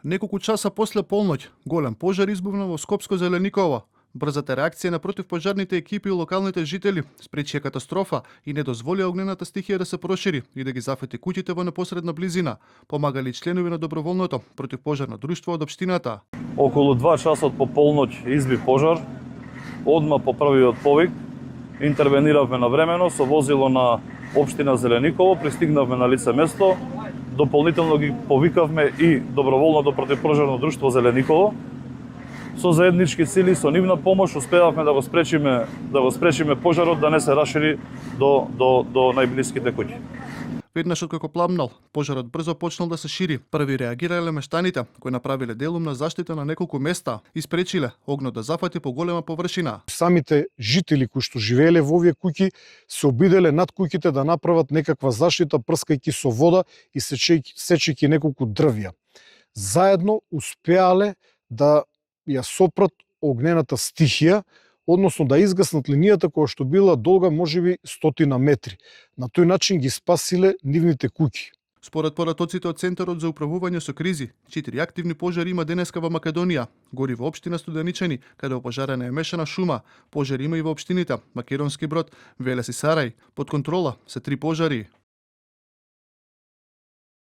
Неколку часа после полноќ, голем пожар избувна во Скопско Зелениково. Брзата реакција на противпожарните екипи и локалните жители спречија катастрофа и не дозволија огнената стихија да се прошири и да ги зафати куќите во непосредна близина. Помагали и членови на доброволното противпожарно друштво од општината. Околу 2 часот по полноќ изби пожар. Одма по првиот повик интервениравме навремено со возило на општина Зелениково, пристигнавме на лице место, дополнително ги повикавме и доброволното противпожарно друштво Зелениково. Со заеднички сили, со нивна помош, успеавме да го спречиме пожарот да не се расшири до најблиските куќи. Веднаш откако пламнал, пожарот брзо почнал да се шири. Први реагирале мештаните, кои направиле делумна заштита на неколку места и спречиле огнот да зафати по голема површина. Самите жители кои што живееле во овие куќи се обиделе над куќите да направат некаква заштита, прскајќи со вода и сечејќи неколку дрвја. Заедно успеале да ја сопрат огнената стихија, односно да изгаснат линијата која што била долга можеби 100 метри. На тој начин ги спасиле нивните куќи. Според поратоците од Центарот за управување со кризи, 4 активни пожари има денеска во Македонија. Гори во општина Студеничани, каде опожарена е мешана шума. Пожари има и во општините Македонски Брод, Велес и Сарај. Под контрола се 3 пожари.